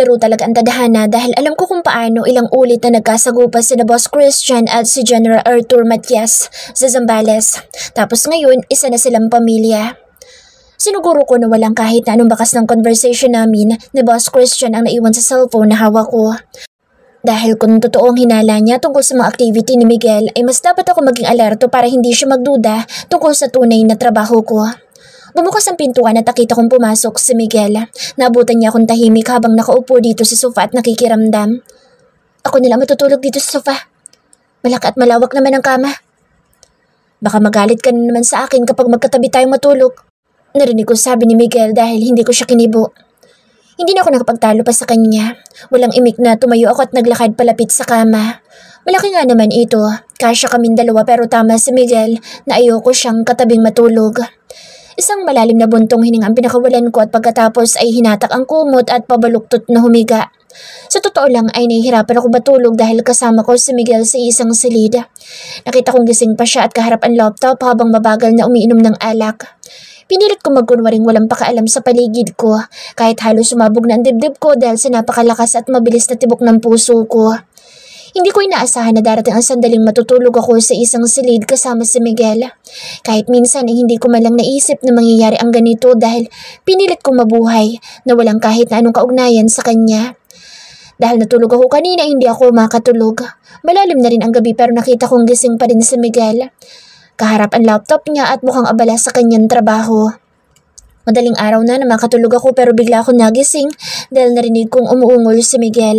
naglaro talaga ang tadhana dahil alam ko kung paano ilang ulit na nagkasagupa sina Boss Christian at si General Arthur Matias sa Zambales. Tapos ngayon, isa na silang pamilya. Sinuguro ko na walang kahit na anong bakas ng conversation namin ni Boss Christian ang naiwan sa cellphone na hawak ko. Dahil kung totoong hinala niya tungkol sa mga activity ni Miguel ay mas dapat ako maging alerto para hindi siya magduda tungkol sa tunay na trabaho ko. Bumukas ang pintuan at nakita kong pumasok si Miguel. Naabutan niya akong tahimik habang nakaupo dito sa sofa at nakikiramdam. Ako nalang matutulog dito sa sofa. Malaki at malawak naman ang kama. Baka magalit ka na naman sa akin kapag magkatabi tayong matulog. Narinig ko sabi ni Miguel dahil hindi ko siya kinibo. Hindi na ako nakapagtalo pa sa kanya. Walang imik na tumayo ako at naglakad palapit sa kama. Malaki nga naman ito. Kasya kaming dalawa pero tama si Miguel na ayoko siyang katabing matulog. Isang malalim na buntong hininga ang pinakawalan ko at pagkatapos ay hinatak ang kumot at pabaluktot na humiga. Sa totoo lang ay nahihirapan ako matulog dahil kasama ko si Miguel sa isang silid. Nakita kong gising pa siya at kaharap ang laptop habang mabagal na umiinom ng alak. Pinilit ko magkunwaring walang pakaalam sa paligid ko kahit halos sumabog na ang dibdib ko dahil sa napakalakas at mabilis na tibok ng puso ko. Hindi ko inaasahan na darating ang sandaling matutulog ako sa isang silid kasama si Miguel. Kahit minsan ay hindi ko malang naisip na mangyayari ang ganito dahil pinilit kong mabuhay na walang kahit na anong kaugnayan sa kanya. Dahil natulog ako kanina hindi ako makatulog. Malalim na rin ang gabi pero nakita kong gising pa rin si Miguel. Kaharap ang laptop niya at mukhang abala sa kanyang trabaho. Madaling araw na makatulog ako pero bigla akong nagising dahil narinig kong umuungol si Miguel.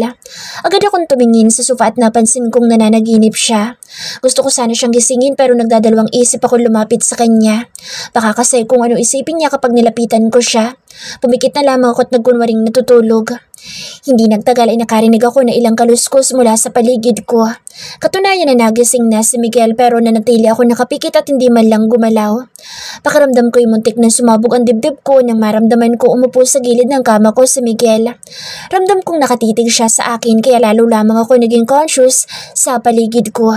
Agad akong tumingin sa sofa at napansin kong nananaginip siya. Gusto ko sana siyang gisingin pero nagdadalawang isip ako lumapit sa kanya. Baka kasi kung ano isipin niya kapag nilapitan ko siya. Pumikit na lamang ako at nagkunwaring natutulog. Hindi nagtagal ay nakarinig ako na ilang kaluskos mula sa paligid ko. Katunayan na nagising na si Miguel pero nanatili ako nakapikit at hindi man lang gumalaw. Pakiramdam ko'y muntik na sumabog ang dibdib ko nang maramdaman ko umupo sa gilid ng kama ko si Miguel. Ramdam kong nakatitig siya sa akin kaya lalo lamang ako naging conscious sa paligid ko.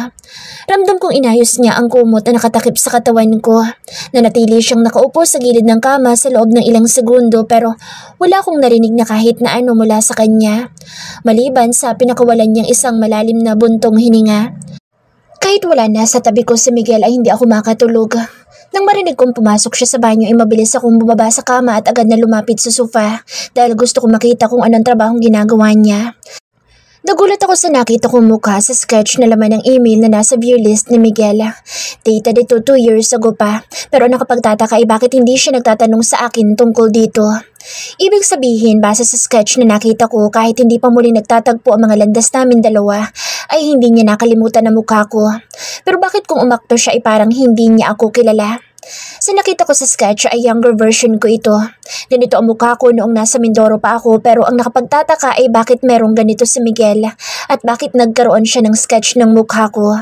Ramdam kong inayos niya ang kumot na nakatakip sa katawan ko. Nanatili siyang nakaupo sa gilid ng kama sa loob ng ilang segundo pero wala akong narinig na kahit na ano mula sa kanya. Maliban sa pinakawalan niyang isang malalim na buntong hininga. Kahit wala na sa tabi ko si Miguel ay hindi ako makatulog. Nang marinig kong pumasok siya sa banyo ay mabilis akong bumaba sa kama at agad na lumapit sa sofa dahil gusto kong makita kung anong trabahong ginagawa niya. Nagulat ako sa nakita kong mukha sa sketch na laman ng email na nasa view list ni Miguel. Dated ito 2 years ago pa, pero nakapagtataka ay bakit hindi siya nagtatanong sa akin tungkol dito. Ibig sabihin, base sa sketch na nakita ko kahit hindi pa muli nagtatagpo ang mga landas namin dalawa, ay hindi niya nakalimutan ang mukha ko. Pero bakit kung umakto siya ay parang hindi niya ako kilala? Sa nakita ko sa sketch ay younger version ko ito. Ganito ang mukha ko noong nasa Mindoro pa ako pero ang nakapagtataka ay bakit merong ganito si Miguel at bakit nagkaroon siya ng sketch ng mukha ko.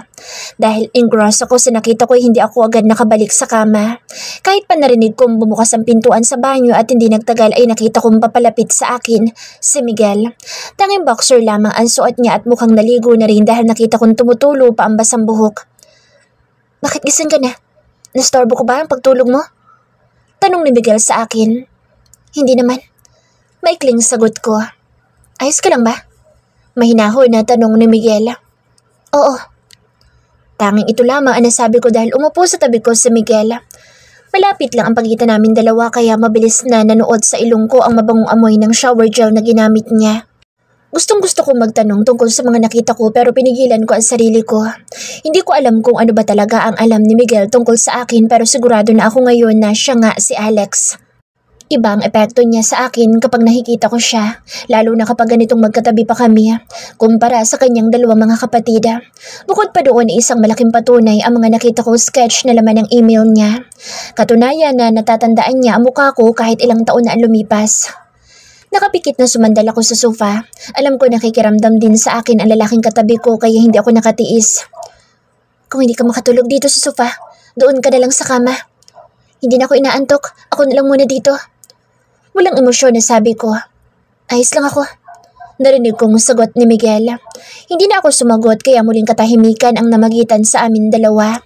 Dahil engross ako sa nakita ko ay hindi ako agad nakabalik sa kama. Kahit pa narinig kong bumukas ang pintuan sa banyo at hindi nagtagal ay nakita kong papalapit sa akin si Miguel. Tanging boxer lamang ang suot niya at mukhang naligo na rin dahil nakita kong tumutulo pa ang basang buhok. Bakit gising ka na? Nastorbo ko ba ang pagtulog mo? Tanong ni Miguel sa akin. Hindi naman. Maikling sagot ko. Ayos ka lang ba? Mahinahon na tanong ni Miguel. Oo. Tanging ito lamang ang nasabi ko dahil umupo sa tabi ko si Miguel. Malapit lang ang pagitan namin dalawa kaya mabilis na nanood sa ilong ko ang mabangong amoy ng shower gel na ginamit niya. Gustong-gusto kong magtanong tungkol sa mga nakita ko pero pinigilan ko ang sarili ko. Hindi ko alam kung ano ba talaga ang alam ni Miguel tungkol sa akin pero sigurado na ako ngayon na siya nga si Alex. Iba ang epekto niya sa akin kapag nakikita ko siya, lalo na kapag ganitong magkatabi pa kami, kumpara sa kanyang dalawang mga kapatid. Bukod pa doon isang malaking patunay ang mga nakita ko sketch na laman ng email niya. Katunayan na natatandaan niya ang mukha ko kahit ilang taon na ang lumipas. Nakapikit na sumandal ako sa sofa. Alam ko nakikiramdam din sa akin ang lalaking katabi ko kaya hindi ako nakatiis. Kung hindi ka makatulog dito sa sofa, doon ka na lang sa kama. Hindi na ako inaantok, ako na lang muna dito. Walang emosyon na sabi ko. Ayos lang ako. Narinig kong sagot ni Miguel. Hindi na ako sumagot kaya muling katahimikan ang namagitan sa amin dalawa.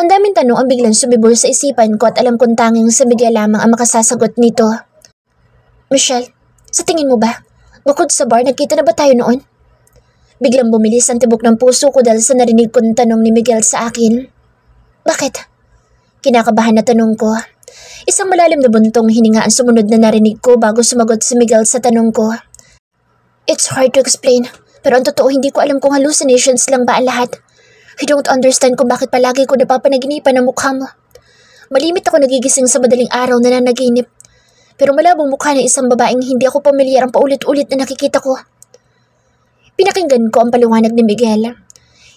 Ang daming tanong ang biglang sumibol sa isipan ko at alam kong tanging si Miguel lamang ang makasasagot nito. Michelle, sa tingin mo ba, Bukod sa bar, nagkita na ba tayo noon? Biglang bumilis ang tibok ng puso ko dahil sa narinig kong tanong ni Miguel sa akin. Bakit? Kinakabahan na tanong ko. Isang malalim na buntong hininga ang sumunod na narinig ko bago sumagot si Miguel sa tanong ko. It's hard to explain, pero ang totoo hindi ko alam kung hallucinations lang ba ang lahat. I don't understand kung bakit palagi ko napapanaginipan ang mukha mo. Malimit ako nagigising sa madaling araw na nanaginip. Pero malabong mukha ng isang babaeng hindi ako pamilyar ang paulit-ulit na nakikita ko. Pinakinggan ko ang paliwanag ni Miguel.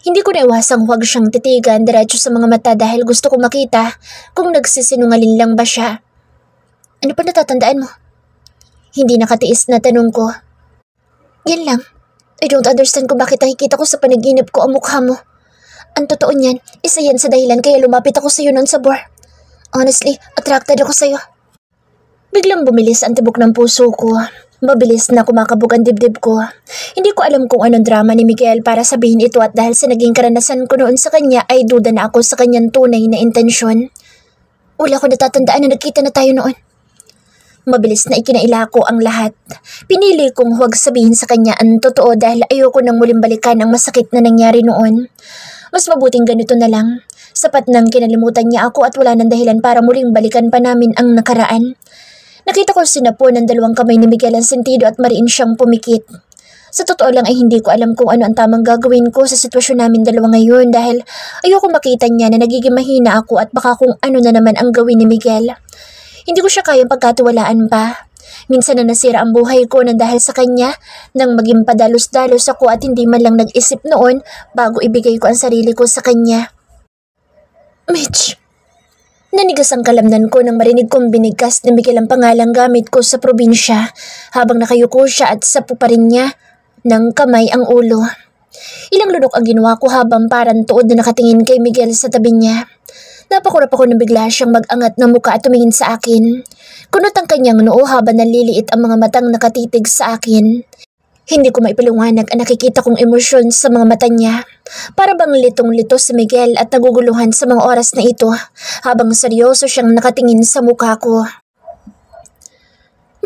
Hindi ko naiwasang huwag siyang titigan diretso sa mga mata dahil gusto ko makita kung nagsisinungaling lang ba siya. Ano pa natatandaan mo? Hindi nakatiis na tanong ko. Yan lang. I don't understand kung bakit nakikita ko sa panaginip ko ang mukha mo. Ang totoo niyan, isa yan sa dahilan kaya lumapit ako sa iyo noon sa bar. Honestly, attracted ako sa iyo. Biglang bumilis ang tibok ng puso ko. Mabilis na kumakabog ang dibdib ko. Hindi ko alam kung anong drama ni Miguel para sabihin ito at dahil sa naging karanasan ko noon sa kanya ay duda na ako sa kanyang tunay na intensyon. Wala ko natatandaan na nagkita na tayo noon. Mabilis na ikinaila ko ang lahat. Pinili kong huwag sabihin sa kanya ang totoo dahil ayoko nang muling balikan ang masakit na nangyari noon. Mas mabuting ganito na lang. Sapat nang kinalimutan niya ako at wala nang dahilan para muling balikan pa namin ang nakaraan. Nakita ko sinapo ng dalawang kamay ni Miguel ang sentido at mariin siyang pumikit. Sa totoo lang ay hindi ko alam kung ano ang tamang gagawin ko sa sitwasyon namin dalawa ngayon dahil ayoko makita niya na nagiging mahina ako at baka kung ano na naman ang gawin ni Miguel. Hindi ko siya kayang pagkatiwalaan pa. Minsan na nasira ang buhay ko nang dahil sa kanya nang maging padalos-dalos ako at hindi man lang nag-isip noon bago ibigay ko ang sarili ko sa kanya. Mitch! Nanigas ang kalamnan ko nang marinig kong binigkas ni Miguel ang pangalang gamit ko sa probinsya habang nakayuko siya at sapo pa rin niya ng kamay ang ulo. Ilang lunok ang ginawa ko habang parang tuod na nakatingin kay Miguel sa tabi niya. Napakurap ako nang bigla siyang mag-angat ng muka at tumingin sa akin. Kunot ang kanyang noo habang naliliit ang mga matang nakatitig sa akin. Hindi ko maipaliwanag ang nakikita kong emosyon sa mga mata niya. Para bang litong-lito si Miguel at naguguluhan sa mga oras na ito habang seryoso siyang nakatingin sa mukha ko.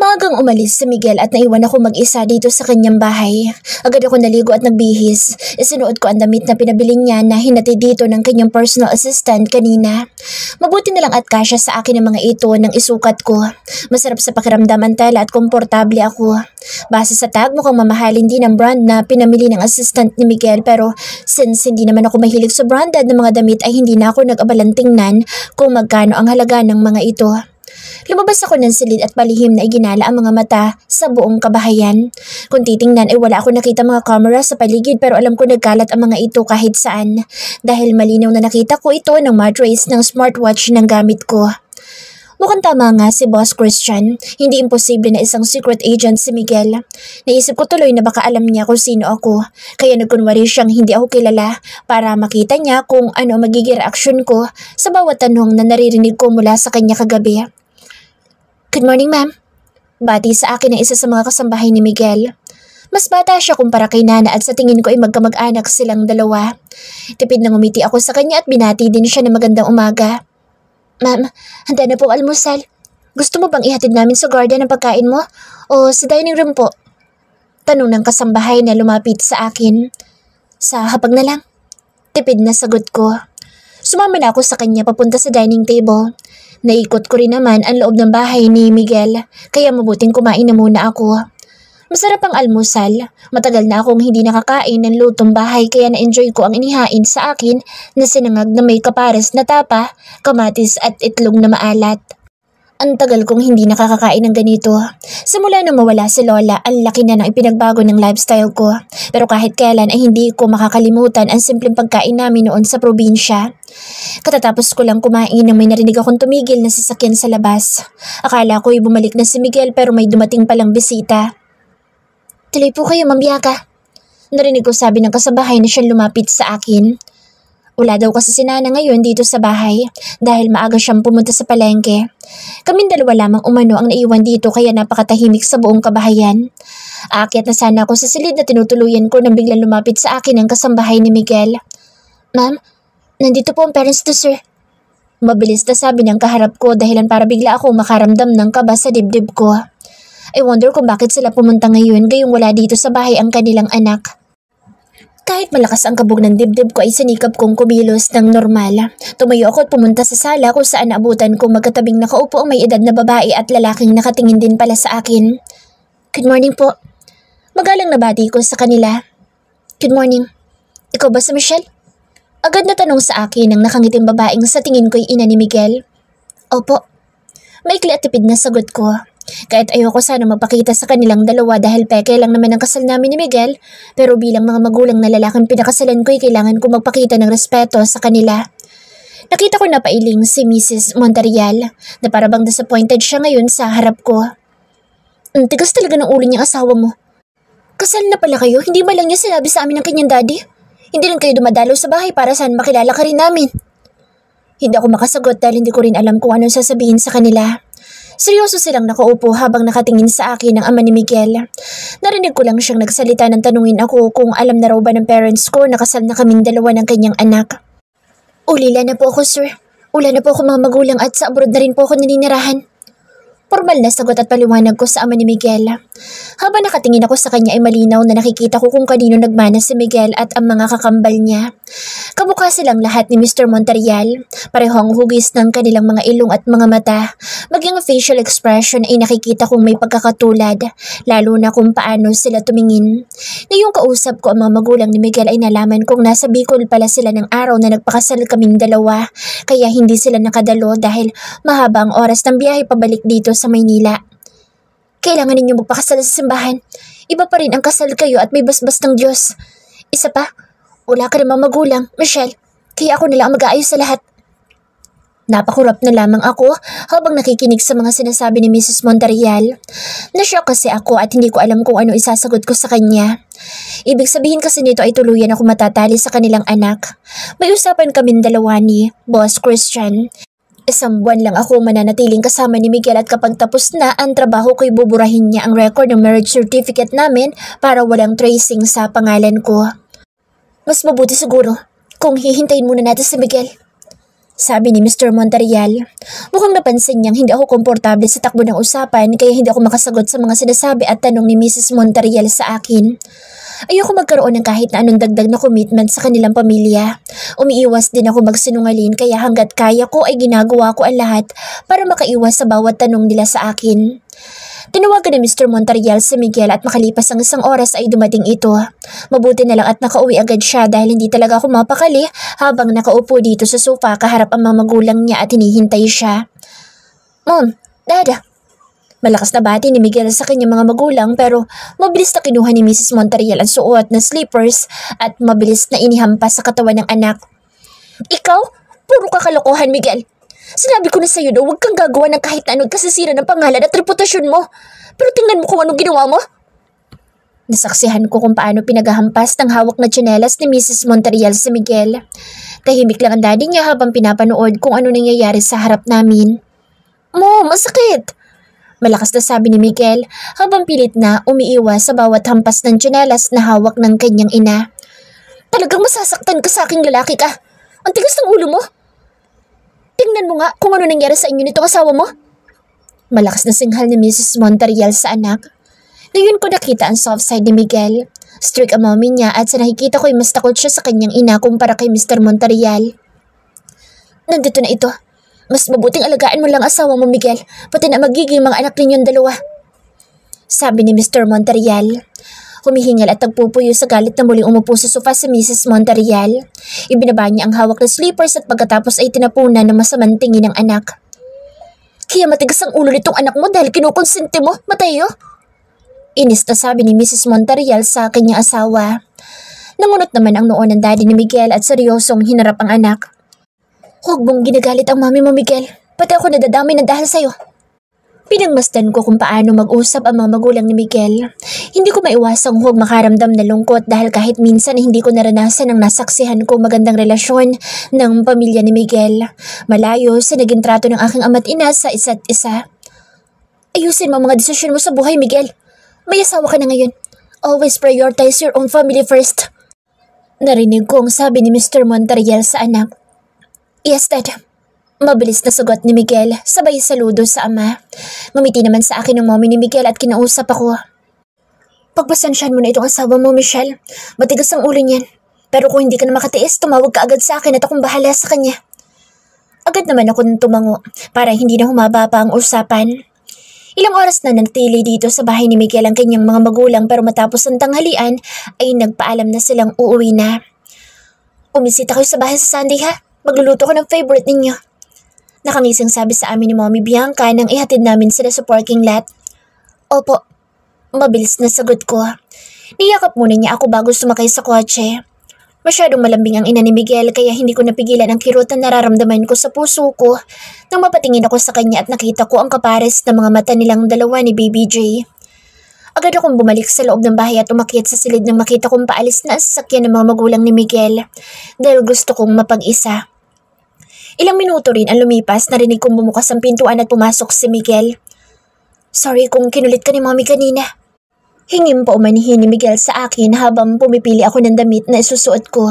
Maagang umalis si Miguel at naiwan ako mag-isa dito sa kanyang bahay. Agad ako naligo at nagbihis. Isinuot ko ang damit na pinabili niya na hinati dito ng kanyang personal assistant kanina. Mabuti na lang at kasya sa akin ang mga ito nang isukat ko. Masarap sa pakiramdam ang tela at komportable ako. Base sa tag mukhang mamahalin din ang brand na pinamili ng assistant ni Miguel pero since hindi naman ako mahilig sa branded na mga damit ay hindi na ako nag-abalang tingnan kung magkano ang halaga ng mga ito. Lumabas ako ng silid at palihim na iginala ang mga mata sa buong kabahayan. Kung titingnan ay wala ako nakita mga camera sa paligid pero alam ko nagkalat ang mga ito kahit saan. Dahil malinaw na nakita ko ito ng matrace ng smartwatch ng gamit ko. Mukhang tama nga si Boss Christian. Hindi imposible na isang secret agent si Miguel. Naisip ko tuloy na baka alam niya kung sino ako. Kaya nagkunwari siyang hindi ako kilala para makita niya kung ano magiging reaksyon ko sa bawat tanong na naririnig ko mula sa kanya kagabi. Good morning, ma'am. Bati sa akin ang isa sa mga kasambahay ni Miguel. Mas bata siya kumpara kay Nana at sa tingin ko ay magkamag-anak silang dalawa. Tipid na ngumiti ako sa kanya at binati din siya ng magandang umaga. Ma'am, handa na po ang almusal. Gusto mo bang ihatid namin sa garden ang pagkain mo o sa dining room po? Tanong ng kasambahay na lumapit sa akin. Sa hapag na lang. Tipid na sagot ko. Sumama na ako sa kanya papunta sa dining table. Naikot ko rin naman ang loob ng bahay ni Miguel, kaya mabuting kumain na muna ako. Masarap ang almusal. Matagal na akong hindi nakakain ng lutong bahay kaya na-enjoy ko ang inihain sa akin na sinangag na may kapares na tapa, kamatis at itlog na maalat. Ang tagal kong hindi nakakakain ng ganito. Simula nang mawala si Lola, ang laki na ng ipinagbago ng lifestyle ko. Pero kahit kailan ay hindi ko makakalimutan ang simpleng pagkain namin noon sa probinsya. Katatapos ko lang kumain nang may narinig akong tumigil na sasakyan sa labas. Akala ko'y bumalik na si Miguel pero may dumating palang bisita. Tuloy po kayo, Ma'am Bianca. Narinig ko sabi ng kasabahay na siyang lumapit sa akin. Wala daw kasi si Nana ngayon dito sa bahay dahil maaga siyang pumunta sa palengke. Kaming dalawa lamang umano ang naiwan dito kaya napakatahimik sa buong kabahayan. Aakyat na sana ako sa silid na tinutuluyan ko nang biglang lumapit sa akin ang kasambahay ni Miguel. Ma'am, nandito po ang parents to sir. Mabilis na sabi ng kaharap ko dahilan para bigla akong makaramdam ng kaba sa dibdib ko. I wonder kung bakit sila pumunta ngayon gayong wala dito sa bahay ang kanilang anak. Kahit malakas ang kabog ng dibdib ko ay sinikap kong kumilos ng normal. Tumayo ako at pumunta sa sala kung saan naabutan kong magkatabing nakaupo ang may edad na babae at lalaking nakatingin din pala sa akin. Good morning po. Magalang nabati ko sa kanila. Good morning. Ikaw ba si Michelle? Agad na tanong sa akin ng nakangiting babaeng sa tingin ko'y ina ni Miguel. Opo. Maikli at tipid na sagot ko. Kahit ayoko sana magpakita sa kanilang dalawa dahil peke lang naman ang kasal namin ni Miguel, pero bilang mga magulang na lalaking pinakasalan ko'y kailangan ko magpakita ng respeto sa kanila. Nakita ko na pailing si Mrs. Montreal na parabang disappointed siya ngayon sa harap ko. Tigas talaga ng ulo niyang asawa mo. Kasal na pala kayo, hindi ba lang niya sinabi sa amin ng kanyang daddy? Hindi rin kayo dumadalaw sa bahay para saan makilala ka rin namin. Hindi ako makasagot dahil hindi ko rin alam kung anong sasabihin sa kanila. Seryoso silang nakaupo habang nakatingin sa akin ang ama ni Miguel. Narinig ko lang siyang nagsalita ng tanungin ako kung alam na raw ba ng parents ko na kasal na kaming dalawa ng kanyang anak. Ulila na po ako, sir. Ula na po ako mga magulang at sa abroad na rin po ako naninirahan. Formal na sagot at paliwanag ko sa ama ni Miguel. Habang nakatingin ako sa kanya ay malinaw na nakikita ko kung kanino nagmana si Miguel at ang mga kakambal niya. Kamukha silang lahat ni Mr. Montreal. Pareho ang hugis ng kanilang mga ilong at mga mata. Maging ang facial expression ay nakikita kong may pagkakatulad, lalo na kung paano sila tumingin. Ngayong kausap ko ang mga magulang ni Miguel ay nalaman kong nasa Bicol pala sila ng araw na nagpakasal kaming dalawa, kaya hindi sila nakadalo dahil mahaba ang oras ng biyahe pabalik dito sa Maynila. Kailangan ninyo magpakasal sa simbahan. Iba pa rin ang kasal kayo at may basbas ng Diyos. Isa pa, wala ka namang magulang, Michelle, kaya ako na lang mag-aayos sa lahat. Napakurap na lamang ako habang nakikinig sa mga sinasabi ni Mrs. Montreal. Nashock kasi ako at hindi ko alam kung ano isasagot ko sa kanya. Ibig sabihin kasi nito ay tuluyan ako matatali sa kanilang anak. May usapan kaming dalawa ni Boss Christian. Isang buwan lang ako mananatiling kasama ni Miguel at kapag tapos na ang trabaho ko'y buburahin niya ang record ng marriage certificate namin para walang tracing sa pangalan ko. Mas mabuti siguro kung hihintayin muna natin si Miguel, sabi ni Mr. Montreal. Mukhang napansin niyang hindi ako komportable sa takbo ng usapan kaya hindi ako makasagot sa mga sinasabi at tanong ni Mrs. Montreal sa akin. Ayoko magkaroon ng kahit na anong dagdag na commitment sa kanilang pamilya. Umiiwas din ako magsinungaling kaya hanggat kaya ko ay ginagawa ko ang lahat para makaiwas sa bawat tanong nila sa akin. Tinawagan ni Mr. Montreal si Miguel at makalipas ang isang oras ay dumating ito. Mabuti na lang at nakauwi agad siya dahil hindi talaga ako mapakali habang nakaupo dito sa sofa kaharap ang mga magulang niya at hinihintay siya. Mom, Dad. Malakas na bati ni Miguel sa kanyang mga magulang pero mabilis na kinuha ni Mrs. Montreal ang suot na slippers at mabilis na inihampas sa katawan ng anak. Ikaw? Puro kakalokohan, Miguel. Sinabi ko na sa'yo daw huwag kang gagawa ng kahit anong kasisira ng pangalan at reputasyon mo. Pero tingnan mo kung anong ginawa mo. Nasaksihan ko kung paano pinaghahampas ng hawak na tsinelas ni Mrs. Montreal sa Miguel. Tahimik lang ang daddy niya habang pinapanood kung ano nangyayari sa harap namin. Mom, masakit! Malakas na sabi ni Miguel habang pilit na umiiwas sa bawat hampas ng tsinelas na hawak ng kanyang ina. Talagang masasaktan ka sa aking lalaki ka. Ang tigas ng ulo mo. Tingnan mo nga kung ano nangyari sa inyo nitong asawa mo. Malakas na singhal ni Mrs. Montreal sa anak. Ngayon ko nakita ang soft side ni Miguel. Strict ang mommy niya at sa nakikita ko ay mas takot siya sa kanyang ina kumpara kay Mr. Montreal. Nandito na ito. Mas mabuting alagaan mo lang asawa mo, Miguel, pati na magiging mga anak ninyong dalawa. Sabi ni Mr. Montreal. Humihingal at nagpupuyo sa galit na muling umupo sa sofa si Mrs. Montreal. Ibinaba niya ang hawak na slippers at pagkatapos ay tinapunan ng masamang tingin ng anak. Kaya matigas ang ulo nitong anak mo dahil kinukonsente mo, Mateo? Inis na sabi ni Mrs. Montreal sa kanyang asawa. Nangunot naman ang noo ng daddy ni Miguel at seryosong hinarap ang anak. Huwag mong ginagalit ang mami mo, Miguel. Pati ako nadadamay na dahil sa'yo. Pinagmasdan ko kung paano mag-usap ang mga magulang ni Miguel. Hindi ko maiwasang huwag makaramdam na lungkot dahil kahit minsan hindi ko naranasan ang nasaksihan ko magandang relasyon ng pamilya ni Miguel. Malayo sa naging trato ng aking ama't ina sa isa't isa. Ayusin mo ang mga desisyon mo sa buhay, Miguel. May asawa ka na ngayon. Always prioritize your own family first. Narinig ko ang sabi ni Mr. Montreal sa anak. Yes, Dad. Mabilis na sagot ni Miguel, sabay saludo sa ama. Ngumiti naman sa akin ng mommy ni Miguel at kinausap ako. Pagpasensyahan mo na itong asawa mo, Michelle. Matigas ang ulo niyan. Pero kung hindi ka na makatiis, tumawag ka agad sa akin at akong bahala sa kanya. Agad naman ako nang tumango para hindi na humaba pa ang usapan. Ilang oras na nagtili dito sa bahay ni Miguel ang kanyang mga magulang pero matapos ang tanghalian ay nagpaalam na silang uuwi na. Umisita kayo sa bahay sa Sunday ha? Magluluto ko ng favorite ninyo. Nakangising sabi sa amin ni Mommy Bianca nang ihatid namin sila sa parking lot. Opo, mabilis na sagot ko. Niyakap muna niya ako bago sumakay sa kotse. Masyadong malambing ang ina ni Miguel kaya hindi ko napigilan ang kirot na nararamdaman ko sa puso ko nang mapatingin ako sa kanya at nakita ko ang kapares ng mga mata nilang dalawa ni Baby J. Agad akong bumalik sa loob ng bahay at umakyat sa silid nang makita kong paalis na ang sasakyan ng mga magulang ni Miguel dahil gusto kong mapag-isa. Ilang minuto rin ang lumipas, narinig kong bumukas ang pintuan at pumasok si Miguel. Sorry kung kinulit ka ni Mommy kanina. Hingim pa umanihin ni Miguel sa akin habang pumipili ako ng damit na isusuot ko.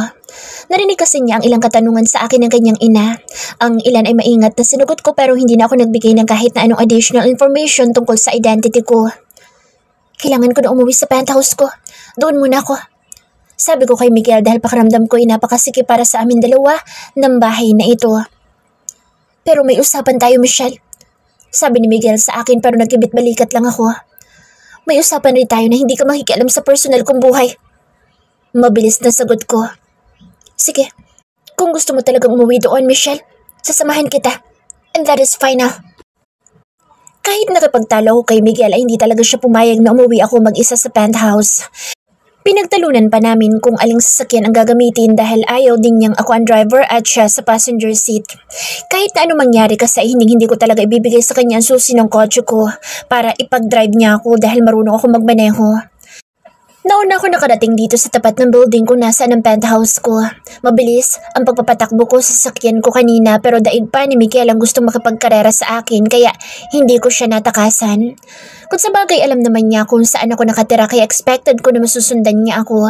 Narinig kasi niya ang ilang katanungan sa akin ng kanyang ina. Ang ilan ay maingat na sinugot ko pero hindi na ako nagbigay ng kahit na anong additional information tungkol sa identity ko. Kailangan ko na umuwi sa penthouse ko. Doon muna ako. Sabi ko kay Miguel dahil pakiramdam ko ay napakasikip para sa amin dalawa ng bahay na ito. Pero may usapan tayo, Michelle. Sabi ni Miguel sa akin pero nagkibit-balikat lang ako. May usapan rin tayo na hindi ka makikialam sa personal kong buhay. Mabilis na sagot ko. Sige, kung gusto mo talagang umuwi doon, Michelle, sasamahan kita. And that is fine now. Kahit nakipagtalo ko kay Miguel ay hindi talaga siya pumayag na umuwi ako mag-isa sa penthouse. Pinagtalunan pa namin kung aling sasakyan ang gagamitin dahil ayaw din niyang ako ang driver at siya sa passenger seat. Kahit na ano mangyari kasi hindi ko talaga ibibigay sa kanya ang susi ng kotse ko para ipag-drive niya ako dahil marunong ako magmaneho. Nauna ako nakarating dito sa tapat ng building kung nasaan ang penthouse ko. Mabilis ang pagpapatakbo ko sa sasakyan ko kanina pero daig pa ni Miguel ang gustong makipagkarera sa akin kaya hindi ko siya natakasan. Kung sabagay alam naman niya kung saan ako nakatira kaya expected ko na masusundan niya ako.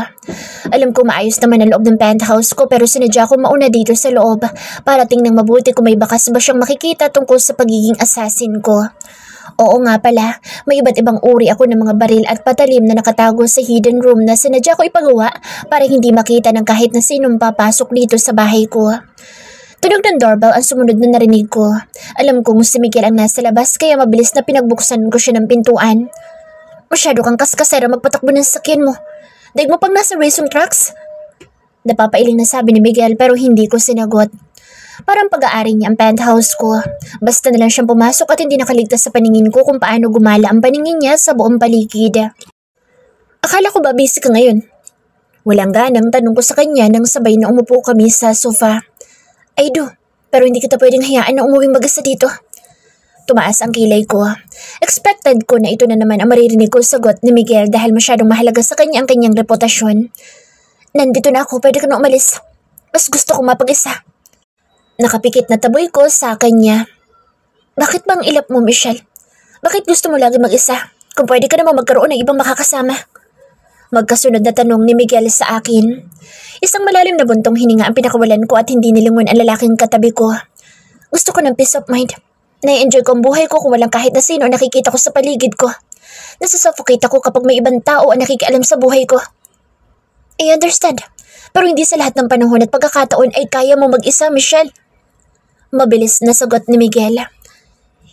Alam ko maayos naman ang loob ng penthouse ko pero sinadya ko mauna dito sa loob para tingnan mabuti kung may bakas ba siyang makikita tungkol sa pagiging assassin ko. Oo nga pala, may iba't ibang uri ako ng mga baril at patalim na nakatago sa hidden room na sinadya ko ipagawa para hindi makita ng kahit na sinong papasok dito sa bahay ko. Tunog ng doorbell ang sumunod na narinig ko. Alam kong si Miguel ang nasa labas kaya mabilis na pinagbuksan ko siya ng pintuan. Masyado kang kaskasera magpatakbo ng sasakyan mo. Daig mo pang nasa racing trucks? Napapailing na sabi ni Miguel pero hindi ko sinagot. Parang pag-aari niya ang penthouse ko. Basta na lang siyang pumasok at hindi nakaligtas sa paningin ko kung paano gumala ang paningin niya sa buong paligid. Akala ko ba busy ka ngayon? Walang ganang tanong ko sa kanya nang sabay na umupo kami sa sofa. Ay do, pero hindi kita pwedeng hayaan na umuwing mag-isa dito. Tumaas ang kilay ko. Expected ko na ito na naman ang maririnig ko sagot ni Miguel dahil masyadong mahalaga sa kanya ang kanyang reputasyon. Nandito na ako, pwede ka na umalis. Mas gusto kong mapag-isa. Nakapikit na taboy ko sa kanya. Bakit bang ilap mo, Michelle? Bakit gusto mo lagi mag-isa? Kung pwede ka naman magkaroon ng ibang makakasama. Magkasunod na tanong ni Miguel sa akin. Isang malalim na buntong hininga ang pinakawalan ko at hindi nilingon ang lalaking katabi ko. Gusto ko ng peace of mind. Nai-enjoy ko ang buhay ko kung walang kahit na sino nakikita ko sa paligid ko. Nasasuffocate ako kapag may ibang tao ang nakikialam sa buhay ko. I understand. Pero hindi sa lahat ng panahon at pagkakataon ay kaya mo mag-isa, Michelle. Mabilis na sagot ni Miguel.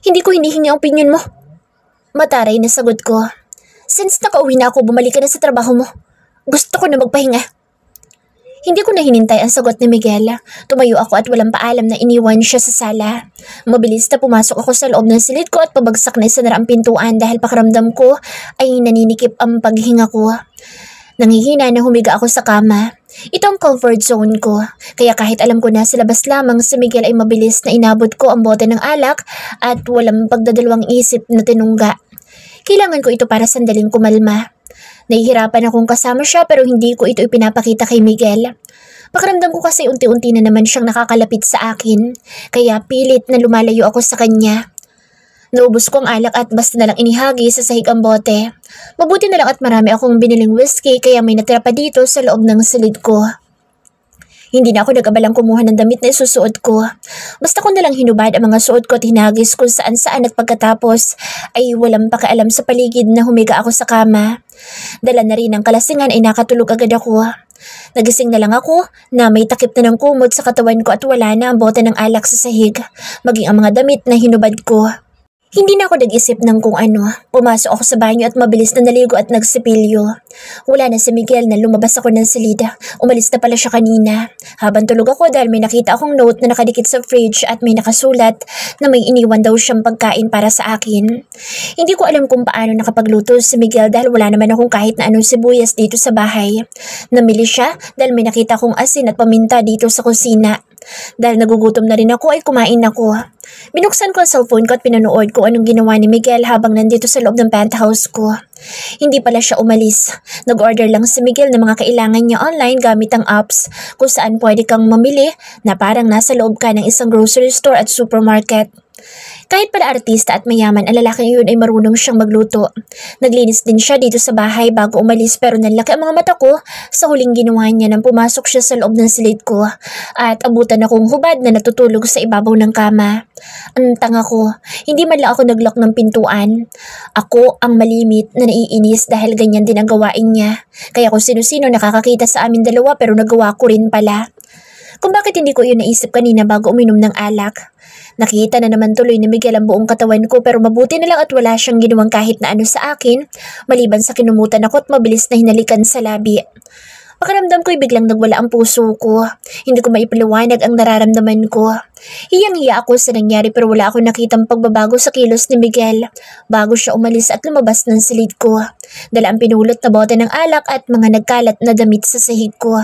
Hindi ko hinihingi ang opinion mo. Mataray na sagot ko. Since nakauwi na ako, bumalik ka na sa trabaho mo. Gusto ko na magpahinga. Hindi ko na hinintay ang sagot ni Miguel. Tumayo ako at walang paalam na iniwan siya sa sala. Mabilis na pumasok ako sa loob ng silid ko at pabagsak na isa na ang pintuan dahil pakiramdam ko ay naninikip ang paghinga ko. Nangihina na humiga ako sa kama. Ito ang comfort zone ko, kaya kahit alam ko na sa labas lamang si Miguel ay mabilis na inabot ko ang bote ng alak at walang pagdadalawang isip na tinungga. Kailangan ko ito para sandaling kumalma. Nahihirapan akong kasama siya pero hindi ko ito ipinapakita kay Miguel. Pakiramdam ko kasi unti-unti na naman siyang nakakalapit sa akin, kaya pilit na lumalayo ako sa kanya. Naubos ko ang alak at basta na lang inihagi sa sahig ang bote. Mabuti na lang at marami akong biniling whiskey kaya may natira pa dito sa loob ng silid ko. Hindi na ako nag-abalang kumuha ng damit na isusuot ko. Basta ko nalang hinubad ang mga suot ko at hinagis kung saan-saan at pagkatapos ay walang pakialam sa paligid na humiga ako sa kama. Dala na rin ang kalasingan ay nakatulog agad ako. Nagising na lang ako na may takip na ng kumot sa katawan ko at wala na ang bote ng alak sa sahig, maging ang mga damit na hinubad ko. Hindi na ako nag-isip ng kung ano. Pumasok ako sa banyo at mabilis na naligo at nagsipilyo. Wala na si Miguel na lumabas ako ng silid. Umalis na pala siya kanina. Habang tulog ako dahil may nakita akong note na nakadikit sa fridge at may nakasulat na may iniwan daw siyang pagkain para sa akin. Hindi ko alam kung paano nakapagluto si Miguel dahil wala naman akong kahit na anong sibuyas dito sa bahay. Namili siya dahil may nakita akong asin at paminta dito sa kusina. Dahil nagugutom na rin ako ay kumain ako. Binuksan ko ang cellphone ko at pinanood ko anong ginawa ni Miguel habang nandito sa loob ng penthouse ko. Hindi pala siya umalis. Nag-order lang si Miguel ng mga kailangan niya online gamit ang apps kung saan pwede kang mamili na parang nasa loob ka ng isang grocery store at supermarket. Kahit pala artista at mayaman, ang lalaking yun ay marunong siyang magluto. Naglinis din siya dito sa bahay bago umalis pero nanlaki ang mga mata ko sa huling ginawa niya nang pumasok siya sa loob ng silid ko at abutan akong hubad na natutulog sa ibabaw ng kama. Ang tanga ko, hindi man lang ako naglock ng pintuan. Ako ang malimit na naiinis dahil ganyan din ang gawain niya. Kaya kung sino-sino nakakakita sa amin dalawa pero nagawa ko rin pala. Kung bakit hindi ko yun naisip kanina bago uminom ng alak. Nakita na naman tuloy ni Miguel ang buong katawan ko pero mabuti na lang at wala siyang ginawang kahit na ano sa akin maliban sa kinumutan ako at mabilis na hinalikan sa labi. Pakiramdam ko'y biglang nagwala ang puso ko. Hindi ko maipaliwanag ang nararamdaman ko. Hiyang-hiya ako sa nangyari pero wala akong nakitang pagbabago sa kilos ni Miguel bago siya umalis at lumabas ng silid ko. Dala ang pinulot na bote ng alak at mga nagkalat na damit sa sahig ko.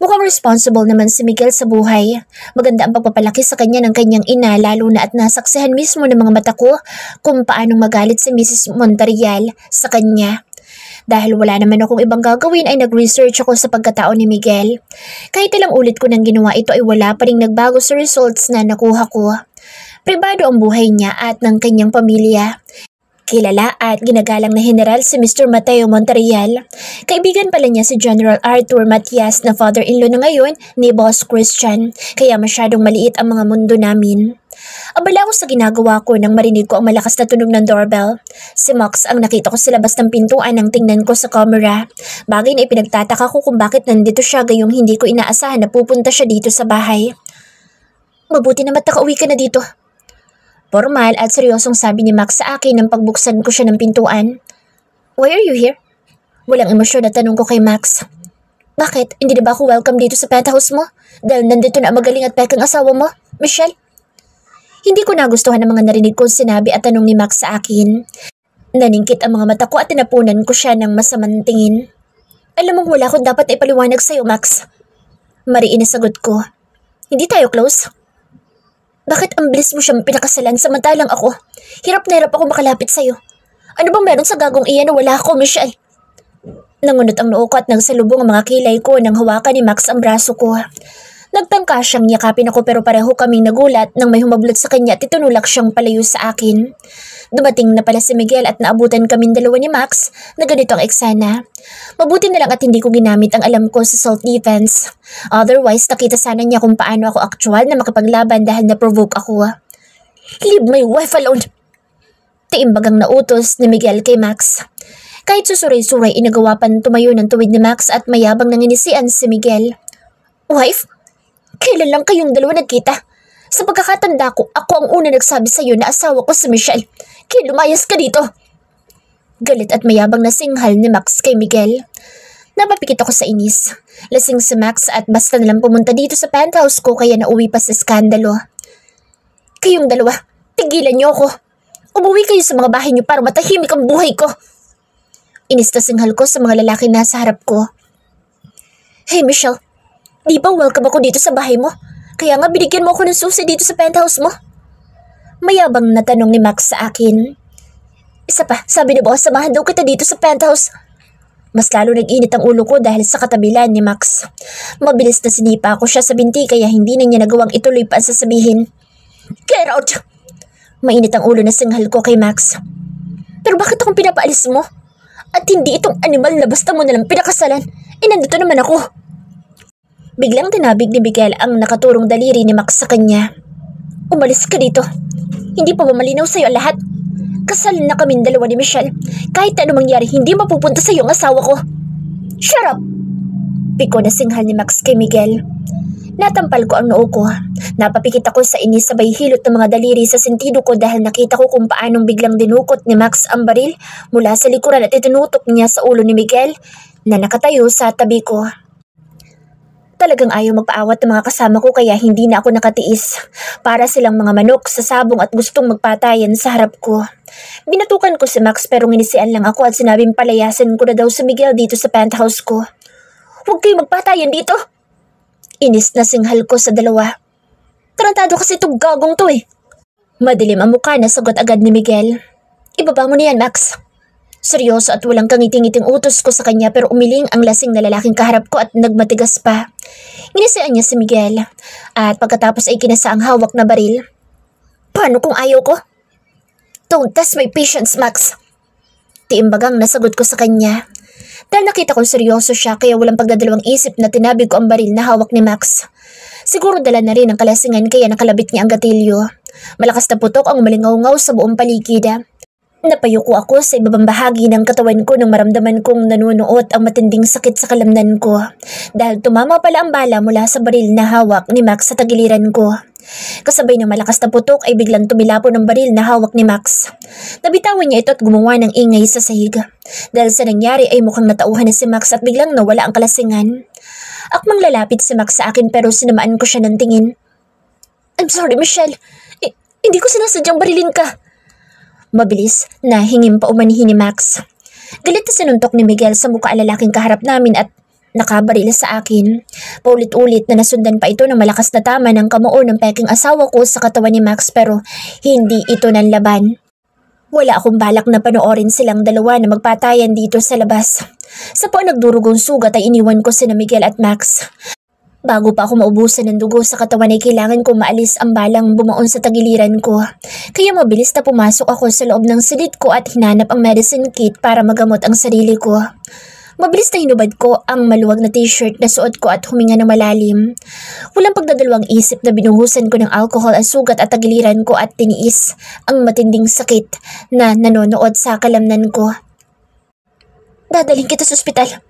Mukhang responsible naman si Miguel sa buhay. Maganda ang pagpapalaki sa kanya ng kanyang ina lalo na at nasaksihan mismo ng mga mata ko kung paanong magalit si Mrs. Montarial sa kanya. Dahil wala naman akong ibang gagawin ay nag-research ako sa pagkatao ni Miguel. Kahit ilang ulit ko nang ginawa ito ay wala pa ring nagbago sa results na nakuha ko. Pribado ang buhay niya at ng kanyang pamilya. Kilala at ginagalang na general si Mr. Mateo Montarial. Kaibigan pala niya si General Arthur Matias na father-in-law na ngayon ni Boss Christian, kaya masyadong maliit ang mga mundo namin. Abala ako sa ginagawa ko nang marinig ko ang malakas na tunog ng doorbell. Si Max ang nakita ko sa labas ng pintuan nang tingnan ko sa camera. Bagay na ipinagtataka ko kung bakit nandito siya gayong hindi ko inaasahan na pupunta siya dito sa bahay. Mabuti naman nakauwi ka na dito. Formal at seryosong sabi ni Max sa akin nang pagbuksan ko siya ng pintuan. Why are you here? Walang emosyon na tanong ko kay Max. Bakit? Hindi na ba ako welcome dito sa penthouse mo? Dahil nandito na ang magaling at pekang asawa mo, Michelle? Hindi ko nagustuhan ang mga narinig kong sinabi at tanong ni Max sa akin. Naningkit ang mga mata ko at tinapunan ko siya ng masamang tingin. Alam mong wala akong dapat ipaliwanag sa'yo, Max. Mariin na sagot ko. Hindi tayo close? Bakit ang bilis mo siyang pinakasalan samantalang ako? Hirap na hirap ako makalapit sa'yo. Ano bang meron sa gagong iyan na wala ako, Michelle? Nangunot ang noo ko at nagsalubong ang mga kilay ko nang hawakan ni Max ang braso ko. Nagtangka siyang yakapin ako pero pareho kaming nagulat nang may humablot sa kanya at itinulak siyang palayo sa akin. Dumating na pala si Miguel at naabutan kaming dalawa ni Max na ganito ang eksena. Mabuti na lang at hindi ko ginamit ang alam ko sa self-defense. Otherwise, nakita sana niya kung paano ako actual na makapaglaban dahil na-provoke ako. Leave my wife alone! Tiimbagang nautos ni Miguel kay Max. Kahit susuray-suray inagawa pa tumayo ng tuwid ni Max at mayabang nanginisian si Miguel. Wife? Kailan lang kayong dalawa nagkita? Sa pagkakatanda ko, ako ang una nagsabi sa iyo na asawa ko si Michelle. Kaya lumayas ka dito. Galit at mayabang na singhal ni Max kay Miguel. Napapikit ako sa inis. Lasing si Max at basta nalang pumunta dito sa penthouse ko kaya nauwi pa sa skandalo. Kayong dalawa, tigilan niyo ako. Umuwi kayo sa mga bahay niyo para matahimik ang buhay ko. Inis na singhal ko sa mga lalaki na sa harap ko. Hey Michelle, di ba welcome ako dito sa bahay mo? Kaya nga binigyan mo ako ng susi dito sa penthouse mo. Mayabang na tanong ni Max sa akin. Isa pa, sabi ni boss, samahan daw kita dito sa penthouse. Mas lalo nag-init ang ulo ko dahil sa katabilan ni Max. Mabilis na sinipa ko siya sa binti kaya hindi na niya nagawang ituloy pa ang sasabihin. Get out! Mainit ang ulo na singhal ko kay Max. Pero bakit akong pinapaalis mo? At hindi itong animal na basta mo nalang pinakasalan. Nandito naman ako. Biglang tinabig ni Miguel ang nakaturong daliri ni Max sa kanya. Umalis ka dito. Hindi pa ba malinaw sa'yo ang lahat? Kasal na kaming dalawa ni Michelle. Kahit ano mangyari, hindi mapupunta sa'yo ang asawa ko. Shut up! Piko na singhal ni Max kay Miguel. Natampal ko ang noo ko. Napapikit ako sa inis sabay hilot ng mga daliri sa sentido ko dahil nakita ko kung paanong biglang dinukot ni Max ang baril mula sa likuran at itinutok niya sa ulo ni Miguel na nakatayo sa tabi ko. Talagang ayaw magpaawat ng mga kasama ko kaya hindi na ako nakatiis. Para silang mga manok sa sabong at gustong magpatayan sa harap ko. Binatukan ko si Max pero nginisian lang ako at sinabing palayasin ko na daw si Miguel dito sa penthouse ko. Huwag kayo magpatayan dito! Inis na singhal ko sa dalawa. Tarantado kasi itong gagong to eh. Madilim ang mukha na sagot agad ni Miguel. Ibaba mo na yan, Max. Seryoso at walang kangiting-ngiting utos ko sa kanya pero umiling ang lasing na lalaking kaharap ko at nagmatigas pa. Ginisian niya si Miguel at pagkatapos ay kinasa ang hawak na baril. Paano kung ayaw ko? Don't test my patience, Max. Tiimbagang nasagot ko sa kanya. Dahil nakita kong seryoso siya kaya walang pagdadalawang isip na tinabig ko ang baril na hawak ni Max. Siguro dala na rin ang kalasingan kaya nakalabit niya ang gatilyo. Malakas na putok ang malingaw-ngaw sa buong paligid. Napayuko ako sa ibabang bahagi ng katawan ko nang maramdaman kong nanunuot ang matinding sakit sa kalamnan ko. Dahil tumama pala ang bala mula sa baril na hawak ni Max sa tagiliran ko. Kasabay ng malakas na putok ay biglang tumilapo ng baril na hawak ni Max. Nabitawan niya ito at gumawa ng ingay sa sahig. Dahil sa nangyari ay mukhang natauhan na si Max at biglang nawala ang kalasingan. Akmang lalapit si Max sa akin pero sinamaan ko siya ng tingin. I'm sorry, Michelle. Hindi ko sinasadyang barilin ka. Mabilis na hingim pa umanihin ni Max. Galit na sinuntok ni Miguel sa mukha ang lalaking kaharap namin at nakabaril sa akin. Paulit-ulit na nasundan pa ito ng malakas na tama ng kamao ng peking asawa ko sa katawan ni Max pero hindi ito nanlaban. Wala akong balak na panoorin silang dalawa na magpatayan dito sa labas. Sa po nagdurugong sugat ay iniwan ko sina Miguel at Max. Bago pa ako maubusan ng dugo sa katawan ay kailangan ko maalis ang balang bumaon sa tagiliran ko. Kaya mabilis na pumasok ako sa loob ng silid ko at hinanap ang medicine kit para magamot ang sarili ko. Mabilis na hinubad ko ang maluwag na t-shirt na suot ko at huminga ng malalim. Walang pagdadalawang isip na binuhusan ko ng alcohol ang sugat at tagiliran ko at tiniis ang matinding sakit na nanonood sa kalamnan ko. Dadalhin kita sa ospital.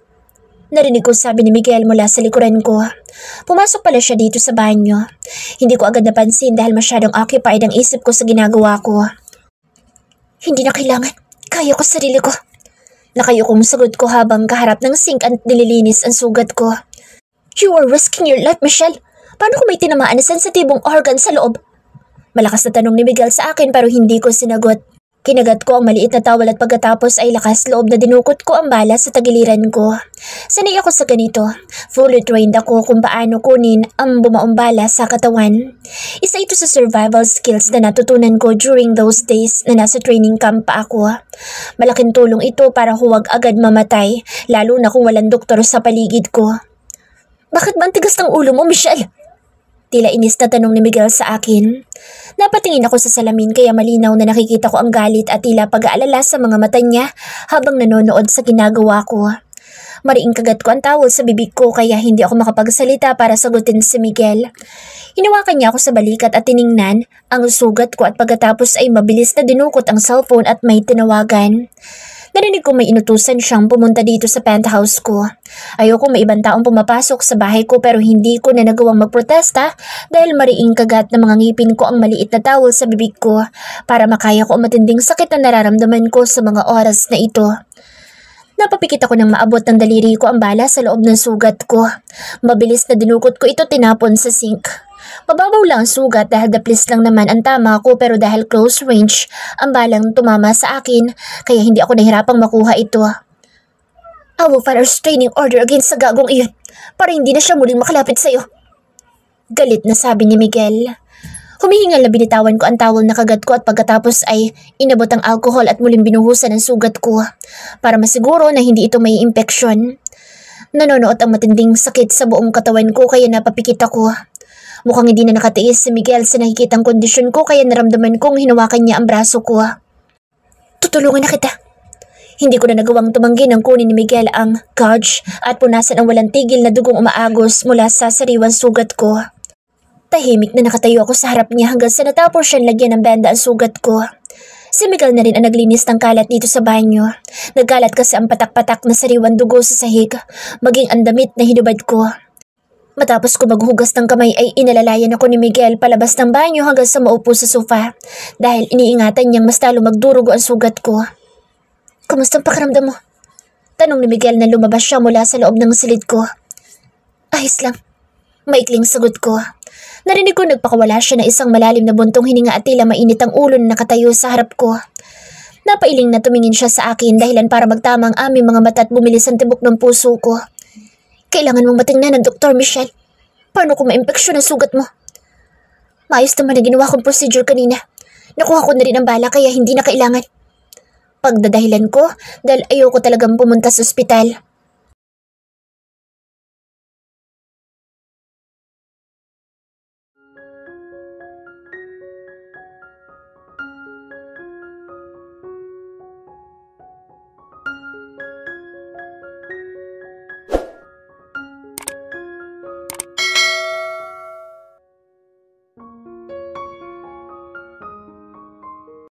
Narinig ko sabi ni Miguel mula sa likuran ko. Pumasok pala siya dito sa banyo. Hindi ko agad napansin dahil masyadong occupied ang isip ko sa ginagawa ko. Hindi na kailangan. Kaya ko sarili ko. Nakayukong sagot ko habang kaharap ng sink at nililinis ang sugat ko. You are risking your life, Michelle. Paano kung may tinamaan na sensitibong organ sa loob? Malakas na tanong ni Miguel sa akin pero hindi ko sinagot. Kinagat ko ang maliit na towel at pagkatapos ay lakas loob na dinukot ko ang bala sa tagiliran ko. Sanay ako sa ganito. Fully trained ako kung paano kunin ang bumaong bala sa katawan. Isa ito sa survival skills na natutunan ko during those days na nasa training camp pa ako. Malaking tulong ito para huwag agad mamatay, lalo na kung walang doktor sa paligid ko. Bakit ba ang tigas ng ulo mo, Michelle? Tila inis na tanong ni Miguel sa akin. Napatingin ako sa salamin kaya malinaw na nakikita ko ang galit at tila pag-aalala sa mga mata niya habang nanonood sa ginagawa ko. Mariing kagat ko ang towel sa bibig ko kaya hindi ako makapagsalita para sagutin si Miguel. Hinawakan niya ako sa balikat at tiningnan ang sugat ko at pagkatapos ay mabilis na dinukot ang cellphone at may tinawagan. Narinig ko may inutusan siyang pumunta dito sa penthouse ko. Ayoko may ibang taong pumapasok sa bahay ko pero hindi ko na nagawang magprotesta dahil mariing kagat na mga ngipin ko ang maliit na towel sa bibig ko para makaya ko ang matinding sakit na nararamdaman ko sa mga oras na ito. Napapikit ako ng maabot ng daliri ko ang bala sa loob ng sugat ko. Mabilis na dinukot ko ito tinapon sa sink. Mababaw lang ang sugat dahil daplis lang naman ang tama ko pero dahil close range ang balang tumama sa akin kaya hindi ako nahirapang makuha ito. I will file a restraining order against sa gagong iyon para hindi na siya muling makalapit sa'yo. Galit na sabi ni Miguel. Humihingal na binitawan ko ang towel na kagat ko at pagkatapos ay inabot ang alcohol at muling binuhusan ang sugat ko para masiguro na hindi ito may impeksyon. Nanonood ang matinding sakit sa buong katawan ko kaya napapikit ako. Mukhang hindi na nakatiis si Miguel sa nakikitang kondisyon ko kaya naramdaman kong hinawakan niya ang braso ko. Tutulungan na kita. Hindi ko na nagawang tumanggi nang kunin ni Miguel ang gauge at punasan ang walang tigil na dugong umaagos mula sa sariwang sugat ko. Tahimik na nakatayo ako sa harap niya hanggang sa natapos siyang lagyan ng benda ang sugat ko. Si Miguel na rin ang naglinis ng kalat dito sa banyo. Nagkalat kasi ang patak-patak na sariwang dugo sa sahig, maging ang damit na hinubad ko. Matapos ko maghugas ng kamay ay inalalayan ako ni Miguel palabas ng banyo hanggang sa maupo sa sofa dahil iniingatan niyang mas talo magdurugo ang sugat ko. "Kamusta ang pakiramdam mo?" Tanong ni Miguel na lumabas siya mula sa loob ng silid ko. "Ayos lang," maikling sagot ko. Narinig ko nagpakawala siya na isang malalim na buntong hininga at tila mainit ang ulo na nakatayo sa harap ko. Napailing na tumingin siya sa akin dahilan para magtama ang aming mga mata at bumilis ang tibok ng puso ko. "Kailangan mong matingnan ng Dr. Michelle. Paano kung ma-impeksyon ang sugat mo?" "Maayos naman ang ginawa kong procedure kanina. Nakuha ko na rin ang bala kaya hindi na kailangan." Pagdadahilan ko dahil ayoko talagang pumunta sa ospital.